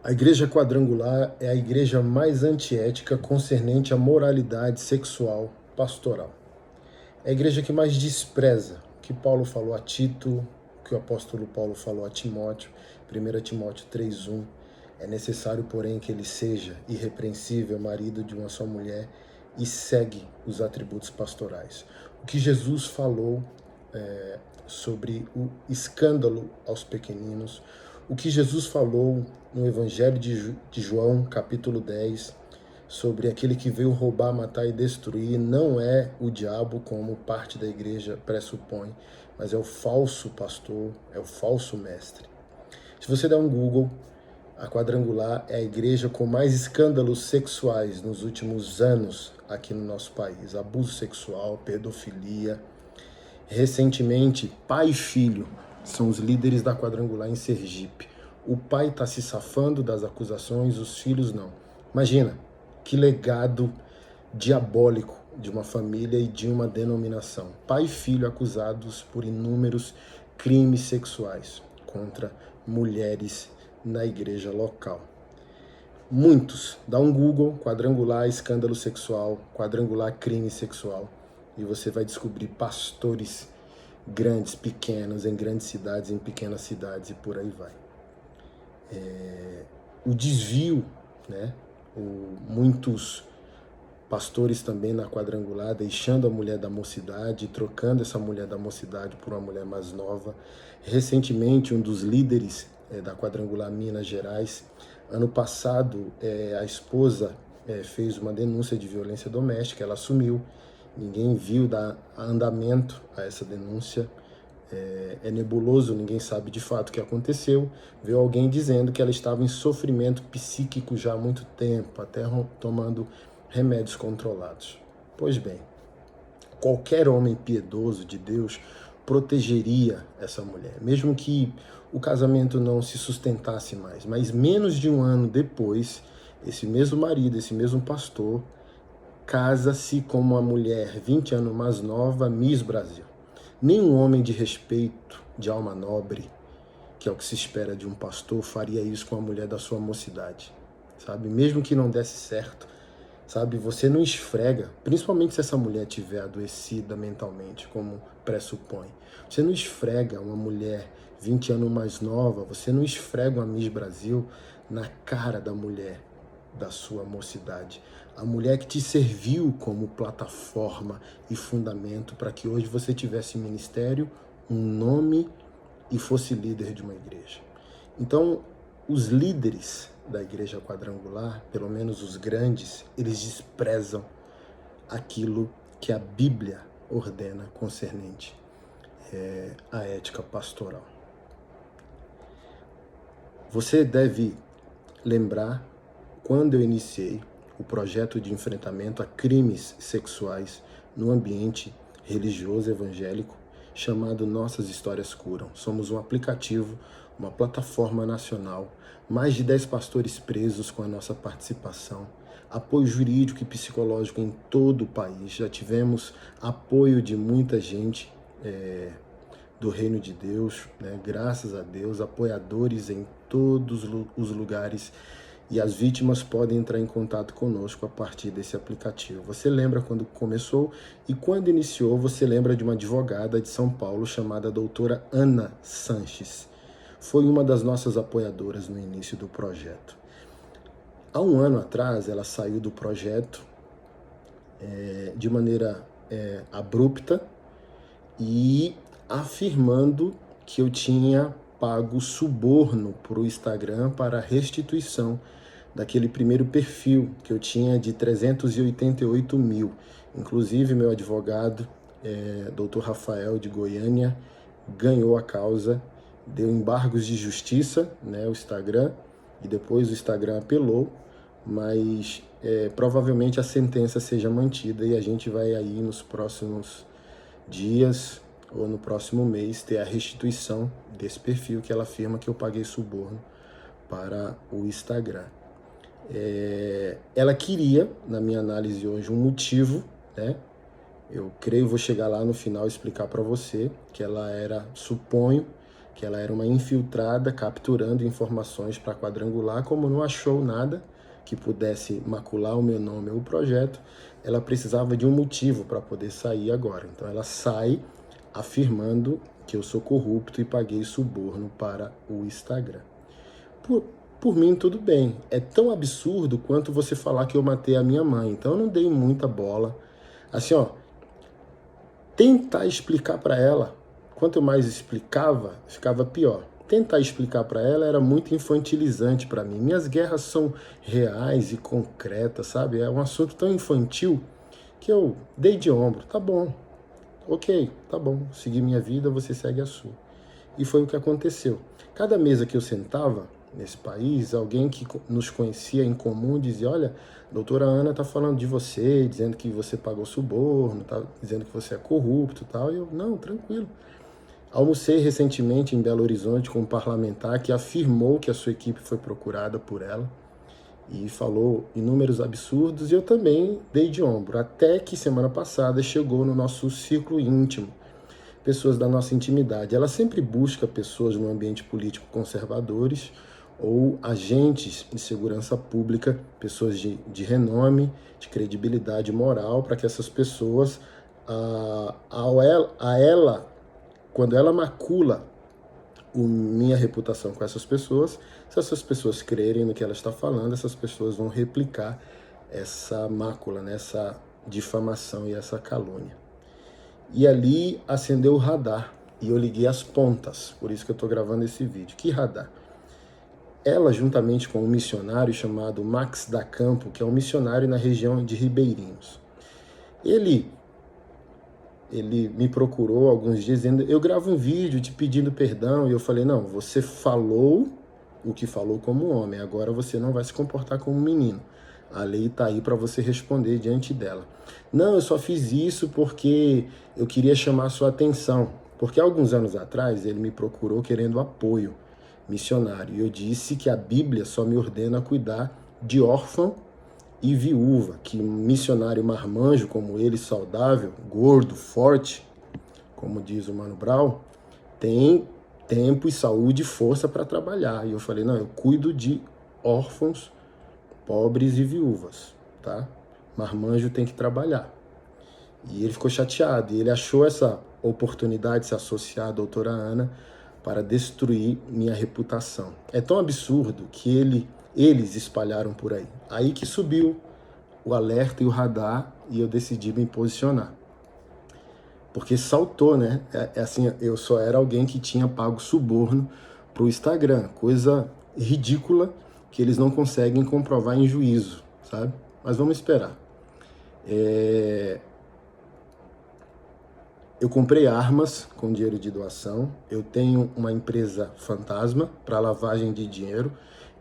A igreja quadrangular é a igreja mais antiética concernente à moralidade sexual pastoral. É a igreja que mais despreza o que Paulo falou a Tito, o que o apóstolo Paulo falou a Timóteo, 1 Timóteo 3:1. É necessário, porém, que ele seja irrepreensível, marido de uma só mulher, e segue os atributos pastorais. O que Jesus falou sobre o escândalo aos pequeninos, o que Jesus falou no Evangelho de João, capítulo 10, sobre aquele que veio roubar, matar e destruir, não é o diabo, como parte da igreja pressupõe, mas é o falso pastor, é o falso mestre. Se você der um Google, a Quadrangular é a igreja com mais escândalos sexuais nos últimos anos aqui no nosso país. Abuso sexual, pedofilia. Recentemente, pai e filho são os líderes da Quadrangular em Sergipe. O pai está se safando das acusações, os filhos não. Imagina, que legado diabólico de uma família e de uma denominação. Pai e filho acusados por inúmeros crimes sexuais contra mulheres na igreja local. Muitos. Dá um Google, Quadrangular escândalo sexual, Quadrangular crime sexual, e você vai descobrir pastores grandes, pequenos, em grandes cidades, em pequenas cidades e por aí vai. O desvio, né? Muitos pastores também na Quadrangular, deixando a mulher da mocidade, trocando essa mulher da mocidade por uma mulher mais nova. Recentemente, um dos líderes da Quadrangular Minas Gerais, ano passado, a esposa fez uma denúncia de violência doméstica, ela assumiu, ninguém viu dar andamento a essa denúncia, é nebuloso, ninguém sabe de fato o que aconteceu. Veio alguém dizendo que ela estava em sofrimento psíquico já há muito tempo, até tomando remédios controlados. Pois bem, qualquer homem piedoso de Deus protegeria essa mulher, mesmo que o casamento não se sustentasse mais. Mas menos de um ano depois, esse mesmo marido, esse mesmo pastor, casa-se com uma mulher 20 anos mais nova, Miss Brasil. Nenhum homem de respeito, de alma nobre, que é o que se espera de um pastor, faria isso com a mulher da sua mocidade, sabe? Mesmo que não desse certo, sabe? Você não esfrega, principalmente se essa mulher estiver adoecida mentalmente, como pressupõe. Você não esfrega uma mulher 20 anos mais nova, você não esfrega uma Miss Brasil na cara da mulher da sua mocidade. A mulher que te serviu como plataforma e fundamento para que hoje você tivesse ministério, um nome e fosse líder de uma igreja. Então, os líderes da igreja quadrangular, pelo menos os grandes, eles desprezam aquilo que a Bíblia ordena concernente à ética pastoral. Você deve lembrar quando eu iniciei o projeto de enfrentamento a crimes sexuais no ambiente religioso evangélico, chamado Nossas Histórias Curam. Somos um aplicativo, uma plataforma nacional, mais de 10 pastores presos com a nossa participação, apoio jurídico e psicológico em todo o país. Já tivemos apoio de muita gente do Reino de Deus, né? Graças a Deus, apoiadores em todos os lugares, e as vítimas podem entrar em contato conosco a partir desse aplicativo. Você lembra quando começou? E quando iniciou, você lembra de uma advogada de São Paulo chamada doutora Ana Sanches. Foi uma das nossas apoiadoras no início do projeto. Há um ano atrás, ela saiu do projeto de maneira abrupta e afirmando que eu tinha pago suborno para o Instagram para a restituição daquele primeiro perfil que eu tinha de 388 mil. Inclusive, meu advogado, Dr. Rafael de Goiânia, ganhou a causa, deu embargos de justiça, né, o Instagram, e depois o Instagram apelou, mas provavelmente a sentença seja mantida e a gente vai aí nos próximos dias ou no próximo mês ter a restituição desse perfil que ela afirma que eu paguei suborno para o Instagram. Ela queria, na minha análise hoje, um motivo, né? Eu creio, vou chegar lá no final e explicar para você que ela era, suponho, que ela era uma infiltrada capturando informações para quadrangular. Como não achou nada que pudesse macular o meu nome ou o projeto, ela precisava de um motivo para poder sair agora. Então ela sai afirmando que eu sou corrupto e paguei suborno para o Instagram. Por mim, tudo bem. É tão absurdo quanto você falar que eu matei a minha mãe. Então eu não dei muita bola. Assim, ó, tentar explicar para ela, quanto mais explicava, ficava pior. Tentar explicar para ela era muito infantilizante para mim. Minhas guerras são reais e concretas, sabe? É um assunto tão infantil que eu dei de ombro. Tá bom, ok, tá bom. Segui minha vida, você segue a sua. E foi o que aconteceu. Cada mesa que eu sentava nesse país, alguém que nos conhecia em comum dizia: olha, a doutora Ana está falando de você, dizendo que você pagou suborno, tá dizendo que você é corrupto e tal. E eu, não, tranquilo. Almocei recentemente em Belo Horizonte com um parlamentar que afirmou que a sua equipe foi procurada por ela e falou inúmeros absurdos, e eu também dei de ombro, até que semana passada chegou no nosso círculo íntimo pessoas da nossa intimidade. Ela sempre busca pessoas no ambiente político conservadores ou agentes de segurança pública, pessoas de renome, de credibilidade moral, para que essas pessoas, quando ela macula minha reputação com essas pessoas, se essas pessoas crerem no que ela está falando, essas pessoas vão replicar essa mácula, né, essa difamação e essa calúnia. E ali acendeu o radar e eu liguei as pontas, por isso que eu estou gravando esse vídeo. Que radar? Ela, juntamente com um missionário chamado Max da Campo, que é um missionário na região de Ribeirinhos, ele me procurou alguns dias dizendo: eu gravo um vídeo te pedindo perdão, e eu falei: não, você falou o que falou como homem, agora você não vai se comportar como um menino. A lei está aí para você responder diante dela. Não, eu só fiz isso porque eu queria chamar a sua atenção. Porque alguns anos atrás ele me procurou querendo apoio missionário. E eu disse que a Bíblia só me ordena cuidar de órfão e viúva, que um missionário marmanjo como ele, saudável, gordo, forte, como diz o Mano Brown, tem tempo e saúde e força para trabalhar. E eu falei: não, eu cuido de órfãos, pobres e viúvas, tá? Marmanjo tem que trabalhar. E ele ficou chateado, e ele achou essa oportunidade de se associar à doutora Ana para destruir minha reputação. É tão absurdo que eles espalharam por aí. Aí que subiu o alerta e o radar e eu decidi me posicionar. Porque saltou, né? Assim, eu só era alguém que tinha pago suborno para o Instagram, coisa ridícula que eles não conseguem comprovar em juízo, sabe? Mas vamos esperar. Eu comprei armas com dinheiro de doação, eu tenho uma empresa fantasma para lavagem de dinheiro,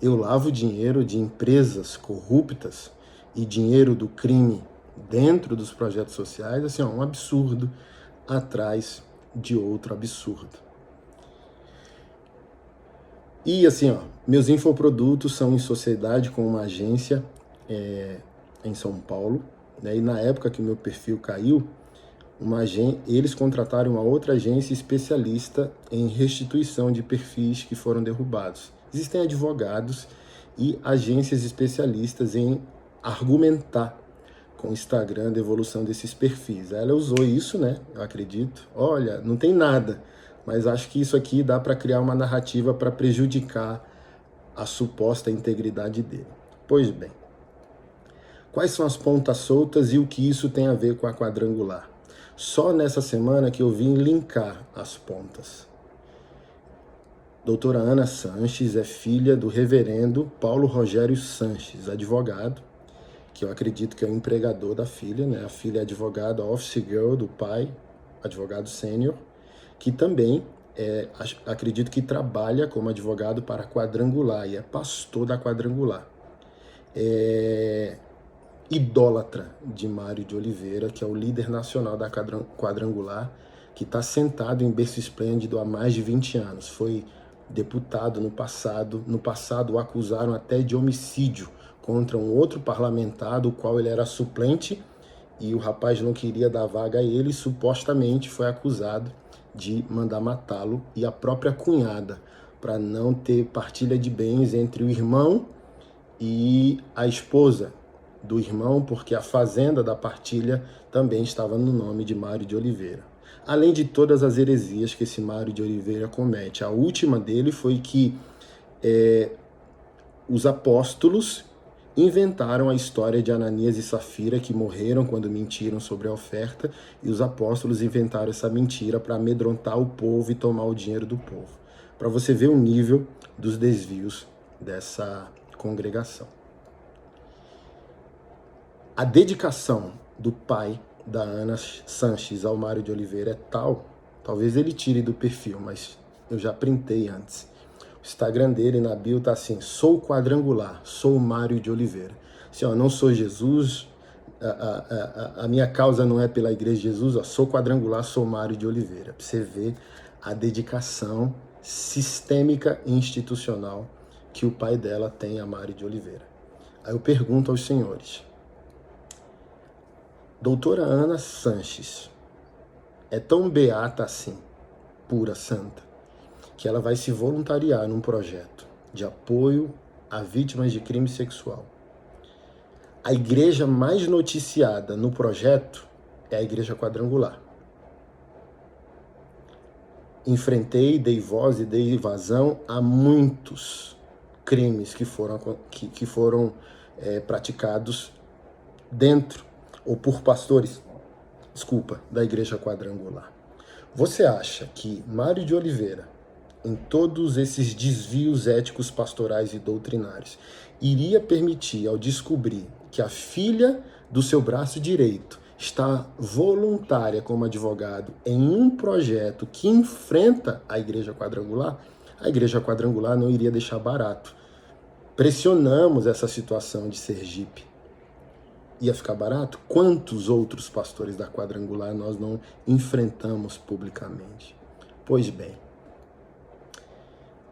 eu lavo dinheiro de empresas corruptas e dinheiro do crime dentro dos projetos sociais, assim, ó, um absurdo atrás de outro absurdo. E assim, ó, meus infoprodutos são em sociedade com uma agência em São Paulo, né? E na época que o meu perfil caiu, eles contrataram uma outra agência especialista em restituição de perfis que foram derrubados. Existem advogados e agências especialistas em argumentar com o Instagram a devolução desses perfis. Ela usou isso, né? Eu acredito. Olha, não tem nada, mas acho que isso aqui dá para criar uma narrativa para prejudicar a suposta integridade dele. Pois bem, quais são as pontas soltas e o que isso tem a ver com a quadrangular? Só nessa semana que eu vim linkar as pontas. Doutora Ana Sanches é filha do reverendo Paulo Rogério Sanches, advogado, que eu acredito que é o empregador da filha, né? A filha é advogada, office girl do pai, advogado sênior, que também acredito que trabalha como advogado para a Quadrangular e é pastor da Quadrangular. Idólatra de Mário de Oliveira, que é o líder nacional da Quadrangular, que está sentado em berço esplêndido há mais de 20 anos. Foi deputado no passado. No passado o acusaram até de homicídio contra um outro parlamentar, do qual ele era suplente, e o rapaz não queria dar vaga a ele, e supostamente foi acusado de mandar matá-lo e a própria cunhada, para não ter partilha de bens entre o irmão e a esposa do irmão, porque a fazenda da partilha também estava no nome de Mário de Oliveira. Além de todas as heresias que esse Mário de Oliveira comete. A última dele foi que os apóstolos inventaram a história de Ananias e Safira, que morreram quando mentiram sobre a oferta, e os apóstolos inventaram essa mentira para amedrontar o povo e tomar o dinheiro do povo. Para você ver o nível dos desvios dessa congregação. A dedicação do pai da Ana Sanches ao Mário de Oliveira é tal, talvez ele tire do perfil, mas eu já printei antes. O Instagram dele na bio tá assim: sou quadrangular, sou Mário de Oliveira. Assim, ó, não sou Jesus, a minha causa não é pela Igreja de Jesus, ó, sou quadrangular, sou Mário de Oliveira. Pra você ver a dedicação sistêmica e institucional que o pai dela tem a Mário de Oliveira. Aí eu pergunto aos senhores: doutora Ana Sanches é tão beata assim, pura, santa, que ela vai se voluntariar num projeto de apoio a vítimas de crime sexual. A igreja mais noticiada no projeto é a Igreja Quadrangular. Enfrentei, dei voz e dei vazão a muitos crimes que foram praticados dentro ou por pastores, da Igreja Quadrangular. Você acha que Mário de Oliveira, em todos esses desvios éticos, pastorais e doutrinários, iria permitir, ao descobrir que a filha do seu braço direito está voluntária como advogado em um projeto que enfrenta a Igreja Quadrangular? A Igreja Quadrangular não iria deixar barato. Pressionamos essa situação de Sergipe. Ia ficar barato? Quantos outros pastores da Quadrangular nós não enfrentamos publicamente? Pois bem,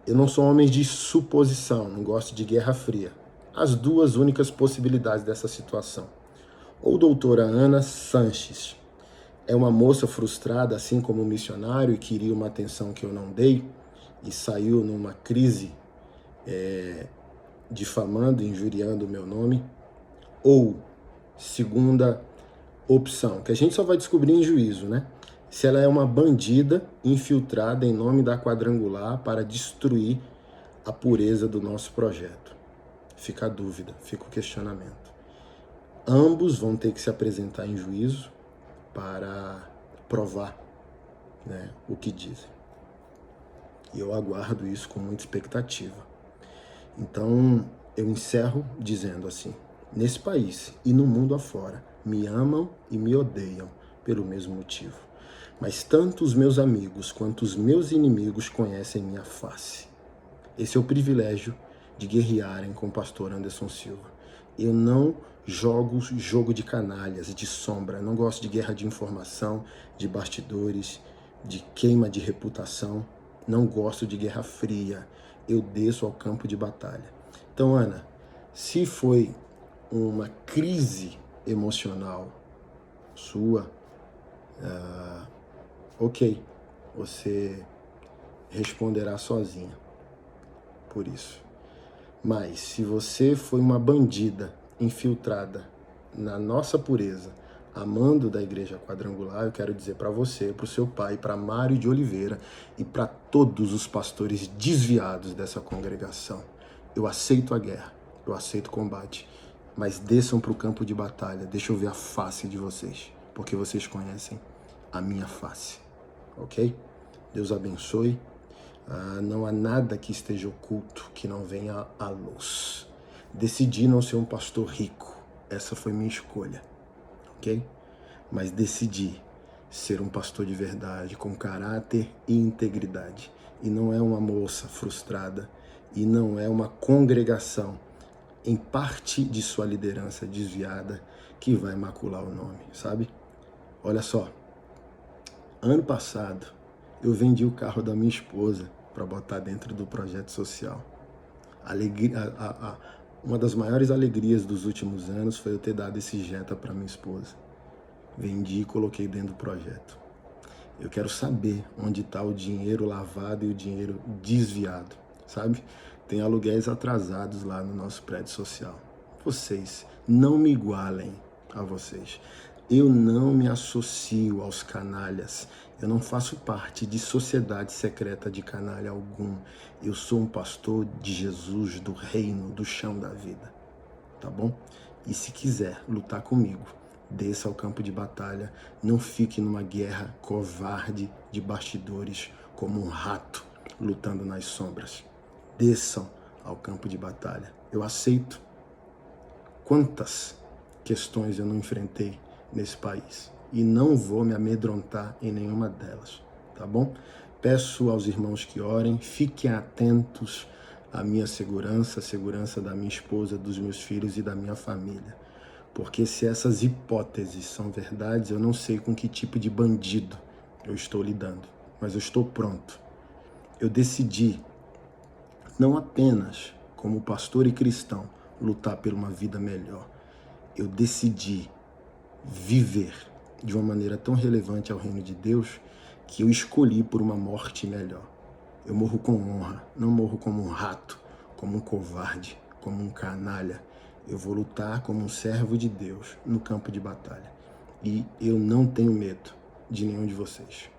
eu não sou homem de suposição, não gosto de guerra fria. As duas únicas possibilidades dessa situação. Ou doutora Ana Sanches é uma moça frustrada, assim como o missionário, e queria uma atenção que eu não dei, e saiu numa crise difamando, injuriando o meu nome. Ou segunda opção, que a gente só vai descobrir em juízo, né? Se ela é uma bandida infiltrada em nome da Quadrangular para destruir a pureza do nosso projeto. Fica a dúvida, fica o questionamento. Ambos vão ter que se apresentar em juízo para provar, né, o que dizem. E eu aguardo isso com muita expectativa. Então, eu encerro dizendo assim: nesse país e no mundo afora, me amam e me odeiam pelo mesmo motivo. Mas tanto os meus amigos quanto os meus inimigos conhecem minha face. Esse é o privilégio de guerrearem com o pastor Anderson Silva. Eu não jogo jogo de canalhas, de sombra. Não gosto de guerra de informação, de bastidores, de queima de reputação. Não gosto de guerra fria. Eu desço ao campo de batalha. Então, Ana, se foi uma crise emocional sua, ok, você responderá sozinha por isso. Mas se você foi uma bandida infiltrada na nossa pureza, amando da Igreja Quadrangular, eu quero dizer para você, para o seu pai, para Mário de Oliveira e para todos os pastores desviados dessa congregação: eu aceito a guerra, eu aceito o combate, mas desçam para o campo de batalha, deixa eu ver a face de vocês, porque vocês conhecem a minha face, ok? Deus abençoe. Não há nada que esteja oculto que não venha à luz. Decidi não ser um pastor rico, essa foi minha escolha, ok? Mas decidi ser um pastor de verdade, com caráter e integridade. E não é uma moça frustrada, e não é uma congregação em parte de sua liderança desviada que vai macular o nome, sabe? Olha só, ano passado eu vendi o carro da minha esposa para botar dentro do projeto social. Uma das maiores alegrias dos últimos anos foi eu ter dado esse Jetta para minha esposa. Vendi e coloquei dentro do projeto. Eu quero saber onde está o dinheiro lavado e o dinheiro desviado, sabe? Tem aluguéis atrasados lá no nosso prédio social. Vocês não me igualem a vocês. Eu não me associo aos canalhas. Eu não faço parte de sociedade secreta de canalha algum. Eu sou um pastor de Jesus, do reino, do chão da vida. Tá bom? E se quiser lutar comigo, desça ao campo de batalha. Não fique numa guerra covarde de bastidores como um rato lutando nas sombras. Desçam ao campo de batalha. Eu aceito. Quantas questões eu não enfrentei nesse país e não vou me amedrontar em nenhuma delas, tá bom? Peço aos irmãos que orem, fiquem atentos à minha segurança, a segurança da minha esposa, dos meus filhos e da minha família. Porque se essas hipóteses são verdades, eu não sei com que tipo de bandido eu estou lidando, mas eu estou pronto. Eu decidi, não apenas como pastor e cristão, lutar por uma vida melhor. Eu decidi viver de uma maneira tão relevante ao reino de Deus que eu escolhi por uma morte melhor. Eu morro com honra, não morro como um rato, como um covarde, como um canalha. Eu vou lutar como um servo de Deus no campo de batalha. E eu não tenho medo de nenhum de vocês.